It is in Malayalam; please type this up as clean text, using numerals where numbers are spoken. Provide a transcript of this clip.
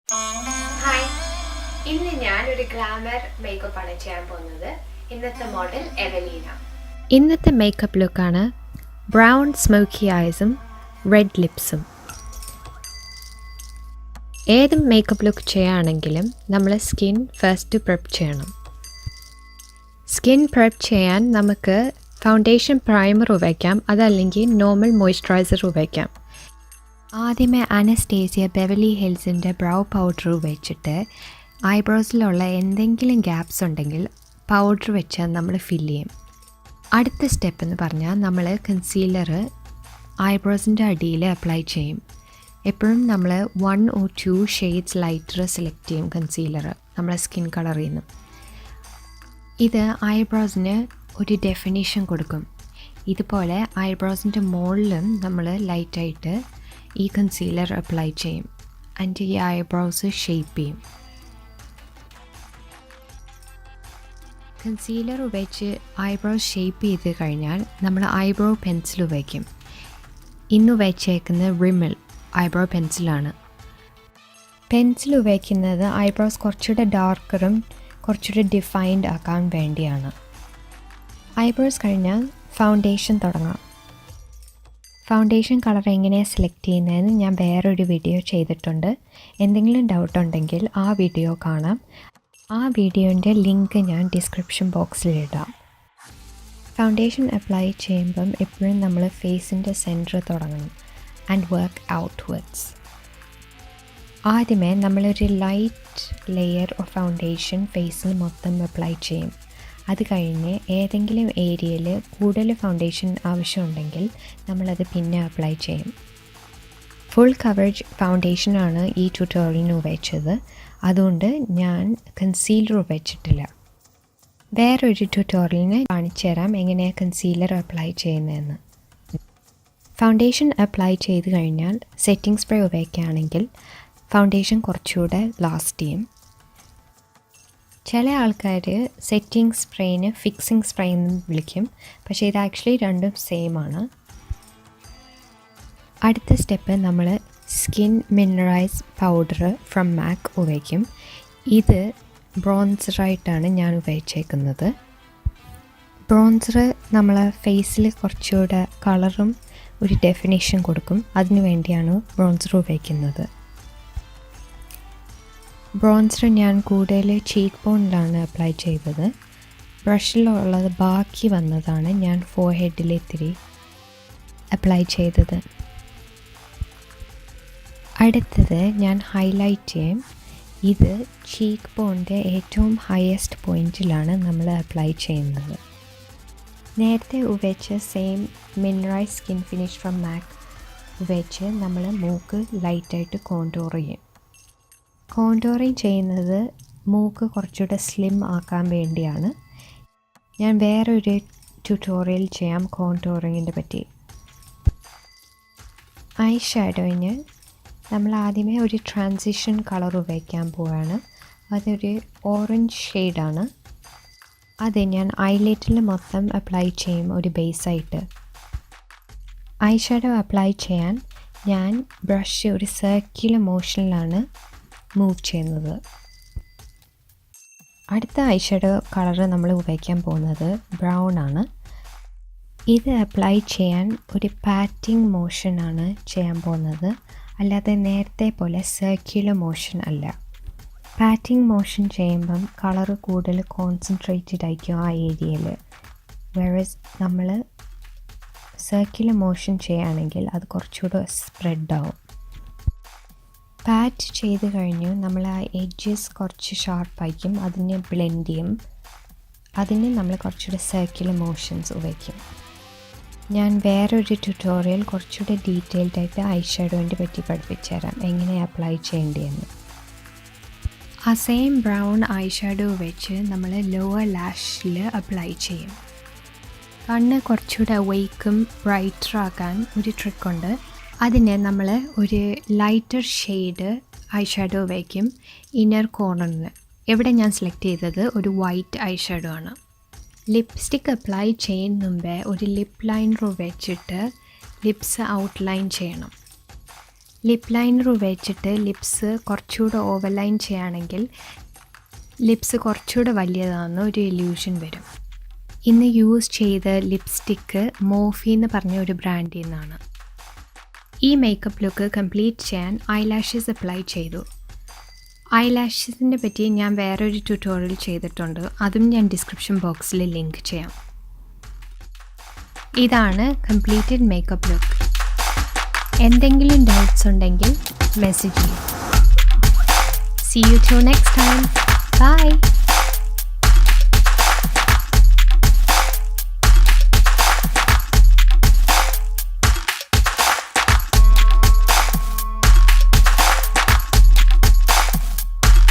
ഹായ്, ഇന്ന് ഞാനൊരു ഗ്ലാമർ മേക്കപ്പ് ആണ് ചെയ്യാൻ പോകുന്നത്. ഇന്നത്തെ മോഡൽ എവലീന. ഇന്നത്തെ മേക്കപ്പ് ലുക്കാണ് ബ്രൗൺ സ്മോക്കി ഐസും റെഡ് ലിപ്സും. ഏത് മേക്കപ്പ് ലുക്ക് ചെയ്യുകയാണെങ്കിലും നമ്മൾ സ്കിൻ ഫസ്റ്റ് പ്രെപ്പ് ചെയ്യണം. സ്കിൻ പ്രെപ്പ് ചെയ്യാൻ നമുക്ക് ഫൗണ്ടേഷൻ പ്രൈമർ ഉപയോഗിക്കാം, അതല്ലെങ്കിൽ നോർമൽ മോയ്സ്ചറൈസർ ഉപയോഗിക്കാം. ആദ്യമേ അനസ്റ്റേസിയ ബെവർലി ഹിൽസിൻ്റെ ബ്രൗ പൗഡർ ഉപയോഗിച്ചിട്ട് ഐബ്രോസിലുള്ള എന്തെങ്കിലും ഗ്യാപ്സ് ഉണ്ടെങ്കിൽ പൗഡർ വെച്ച് നമ്മൾ ഫില്ല് ചെയ്യും. അടുത്ത സ്റ്റെപ്പ് എന്ന് പറഞ്ഞാൽ നമ്മൾ കൺസീലർ ഐബ്രോസിൻ്റെ അടിയിൽ അപ്ലൈ ചെയ്യും. എപ്പോഴും നമ്മൾ 1 or 2 ഷെയ്ഡ്സ് ലൈറ്റർ സെലക്ട് ചെയ്യും കൺസീലർ നമ്മളെ സ്കിൻ കളറിൽ നിന്ന്. ഇത് ഐബ്രോസിന് ഒരു ഡെഫിനേഷൻ കൊടുക്കും. ഇതുപോലെ ഐബ്രോസിൻ്റെ മുകളിലും നമ്മൾ ലൈറ്റായിട്ട് ഈ കൺസീലർ അപ്ലൈ ചെയ്യും. അതിൻ്റെ ഈ ഐബ്രോസ് ഷേപ്പ് ചെയ്യും. കൺസീലർ ഉപയോഗിച്ച് ഐബ്രോസ് ഷേപ്പ് ചെയ്ത് കഴിഞ്ഞാൽ നമ്മൾ ഐബ്രോ പെൻസിൽ ഉപയോഗിക്കും. ഇന്ന് ഉപയോഗിച്ചേക്കുന്ന റിമിൽ ഐബ്രോ പെൻസിലാണ്. പെൻസിൽ ഉപയോഗിക്കുന്നത് ഐബ്രോസ് കുറച്ചുകൂടെ ഡാർക്കറും കുറച്ചുകൂടെ ഡിഫൈൻഡ് ആക്കാൻ വേണ്ടിയാണ്. ഐബ്രോസ് കഴിഞ്ഞാൽ ഫൗണ്ടേഷൻ തുടങ്ങാം. ഫൗണ്ടേഷൻ കളർ എങ്ങനെയാണ് സെലക്ട് ചെയ്യുന്നതെന്ന് ഞാൻ വേറൊരു വീഡിയോ ചെയ്തിട്ടുണ്ട്. എന്തെങ്കിലും ഡൗട്ട് ഉണ്ടെങ്കിൽ ആ വീഡിയോ കാണാം. ആ വീഡിയോൻ്റെ ലിങ്ക് ഞാൻ ഡിസ്ക്രിപ്ഷൻ ബോക്സിലിടാം. ഫൗണ്ടേഷൻ അപ്ലൈ ചെയ്യുമ്പം എപ്പോഴും നമ്മൾ ഫേസിൻ്റെ സെൻറ്റർ തുടങ്ങണം ആൻഡ് വർക്ക് ഔട്ട്വേർഡ്സ്. ആദ്യമേ നമ്മളൊരു ലൈറ്റ് ലെയർ ഓഫ് ഫൗണ്ടേഷൻ ഫേസിൽ മൊത്തം അപ്ലൈ ചെയ്യും. അത് കഴിഞ്ഞ് ഏതെങ്കിലും ഏരിയയിൽ കൂടുതൽ ഫൗണ്ടേഷൻ ആവശ്യമുണ്ടെങ്കിൽ നമ്മളത് പിന്നെ അപ്ലൈ ചെയ്യും. ഫുൾ കവറേജ് ഫൗണ്ടേഷനാണ് ഈ ട്യൂട്ടോറിയലിന് ഉപയോഗിച്ചത്. അതുകൊണ്ട് ഞാൻ കൺസീലർ ഉപയോഗിച്ചിട്ടില്ല. വേറൊരു ട്യൂട്ടോറിയലിന് കാണിച്ചു തരാം എങ്ങനെയാണ് കൺസീലർ അപ്ലൈ ചെയ്യുന്നതെന്ന്. ഫൗണ്ടേഷൻ അപ്ലൈ ചെയ്ത് കഴിഞ്ഞാൽ സെറ്റിംഗ് സ്പ്രേ ഉപയോഗിക്കുകയാണെങ്കിൽ ഫൗണ്ടേഷൻ കുറച്ചുകൂടെ ലാസ്റ്റ് ചെയ്യും. ചില ആൾക്കാർ സെറ്റിംഗ് സ്പ്രേന് ഫിക്സിംഗ് സ്പ്രേ എന്ന് വിളിക്കും, പക്ഷേ ഇത് ആക്ച്വലി രണ്ടും സെയിം ആണ്. അടുത്ത സ്റ്റെപ്പ് നമ്മൾ സ്കിൻ മിനറൈസ് പൗഡർ ഫ്രം മാക് ഉപയോഗിക്കും. ഇത് ബ്രോൺസറായിട്ടാണ് ഞാൻ ഉപയോഗിച്ചേക്കുന്നത്. ബ്രോൺസർ നമ്മളെ ഫേസിൽ കുറച്ചുകൂടെ കളറും ഒരു ഡെഫിനേഷൻ കൊടുക്കും. അതിനു വേണ്ടിയാണ് ബ്രോൺസർ ഉപയോഗിക്കുന്നത്. ബ്രോൺസർ ഞാൻ കൂടുതൽ ചീക്ക് ബോണിലാണ് അപ്ലൈ ചെയ്തത്. ബ്രഷിലുള്ളത് ബാക്കി വന്നതാണ് ഞാൻ ഫോർഹെഡിൽ ഇത്തിരി അപ്ലൈ ചെയ്തത്. അടുത്തത് ഞാൻ ഹൈലൈറ്റ് ചെയ്യും. ഇത് ചീക്ക് ബോണിൻ്റെ ഏറ്റവും ഹയസ്റ്റ് പോയിൻറ്റിലാണ് നമ്മൾ അപ്ലൈ ചെയ്യുന്നത്. നേരത്തെ ഉപയോഗിച്ച same mineralize skin finish from MAC ഉപയോഗിച്ച് നമ്മൾ മൂക്ക് ലൈറ്റായിട്ട് കോണ്ടൂർ ചെയ്യും. കോണ്ടൂറിങ് ചെയ്യുന്നത് മൂക്ക് കുറച്ചുകൂടെ സ്ലിം ആക്കാൻ വേണ്ടിയാണ്. ഞാൻ വേറൊരു ട്യൂട്ടോറിയൽ ചെയ്യാം കോണ്ടൂറിങ്ങിനെ പറ്റി. ഐ ഷാഡോയിന് നമ്മൾ ആദ്യമേ ഒരു ട്രാൻസിഷൻ കളർ ഉപയോഗിക്കാൻ പോവുകയാണ്. അതൊരു ഓറഞ്ച് ഷെയ്ഡാണ്. അത് ഞാൻ ഐലൈറ്റിൽ മൊത്തം അപ്ലൈ ചെയ്യും ഒരു ബേസായിട്ട്. ഐ ഷാഡോ അപ്ലൈ ചെയ്യാൻ ഞാൻ ബ്രഷ് ഒരു സർക്കുലർ മോഷനിലാണ് മൂവ് ചെയ്യുന്നത്. അടുത്ത ഐ ഷാഡോ കളർ നമ്മൾ ഉപയോഗിക്കാൻ പോകുന്നത് ബ്രൗൺ ആണ്. ഇത് അപ്ലൈ ചെയ്യാൻ ഒരു പാറ്റിംഗ് മോഷനാണ് ചെയ്യാൻ പോകുന്നത്, അല്ലാതെ നേരത്തെ പോലെ സർക്കുലർ മോഷൻ അല്ല. പാറ്റിംഗ് മോഷൻ ചെയ്യുമ്പം കളർ കൂടുതൽ കോൺസെൻട്രേറ്റഡ് ആയിരിക്കും ആ ഏരിയയിൽ. വേറസ് നമ്മൾ സർക്കുലർ മോഷൻ ചെയ്യുകയാണെങ്കിൽ അത് കുറച്ചുകൂടെ സ്പ്രെഡാവും. പാറ്റ് ചെയ്ത് കഴിഞ്ഞു നമ്മൾ ആ എഡ്ജസ് കുറച്ച് ഷാർപ്പായിരിക്കും, അതിനെ ബ്ലെൻഡ് ചെയ്യും. അതിന് നമ്മൾ കുറച്ചുകൂടെ സർക്കുലർ മോഷൻസ് ഉപയോഗിക്കും. ഞാൻ വേറൊരു ട്യൂട്ടോറിയൽ കുറച്ചുകൂടെ ഡീറ്റെയിൽഡ് ആയിട്ട് ഐ ഷാഡോയിൻ്റെ പറ്റി പഠിപ്പിച്ചു തരാം എങ്ങനെ അപ്ലൈ ചെയ്യേണ്ടതെന്ന്. ആ സെയിം ബ്രൗൺ ഐ ഷാഡോ വെച്ച് നമ്മൾ ലോവർ ലാഷിൽ അപ്ലൈ ചെയ്യും. കണ്ണ് കുറച്ചുകൂടെ വെയ്ക്കും ബ്രൈറ്ററാക്കാൻ ഒരു ട്രിക്കുണ്ട്. അതിന് നമ്മൾ ഒരു ലൈറ്റർ ഷെയ്ഡ് ഐ ഷാഡോ വയ്ക്കും ഇന്നർ കോർണറിൽ. ഇവിടെ ഞാൻ സെലക്ട് ചെയ്തത് ഒരു വൈറ്റ് ഐ ഷാഡോ ആണ്. ലിപ്സ്റ്റിക് അപ്ലൈ ചെയ്യുന്ന മുമ്പേ ഒരു ലിപ്പ് ലൈനർ വെച്ചിട്ട് ലിപ്സ് ഔട്ട്ലൈൻ ചെയ്യണം. ലിപ്പ് ലൈനർ ഉപയോഗിച്ചിട്ട് ലിപ്സ് കുറച്ചുകൂടെ ഓവർലൈൻ ചെയ്യുകയാണെങ്കിൽ ലിപ്സ് കുറച്ചുകൂടെ വലിയതാണെന്ന് ഒരു ഇല്യൂഷൻ വരും. ഇന്ന് യൂസ് ചെയ്ത ലിപ്സ്റ്റിക്ക് മോഫി എന്ന് പറഞ്ഞ ഒരു ബ്രാൻഡിൽ നിന്നാണ്. ഈ മേക്കപ്പ് ലുക്ക് കംപ്ലീറ്റ് ചെയ്യാൻ ഐലാഷസ് അപ്ലൈ ചെയ്തു. ഐലാഷസിനെ പറ്റി ഞാൻ വേറൊരു ട്യൂട്ടോറിയൽ ചെയ്തിട്ടുണ്ട്, അതും ഞാൻ ഡിസ്ക്രിപ്ഷൻ ബോക്സിൽ ലിങ്ക് ചെയ്യാം. ഇതാണ് കംപ്ലീറ്റഡ് മേക്കപ്പ് ലുക്ക്. എന്തെങ്കിലും ഡൗട്ട്സ് ഉണ്ടെങ്കിൽ മെസ്സേജ് ചെയ്യും. See you till next time. Bye.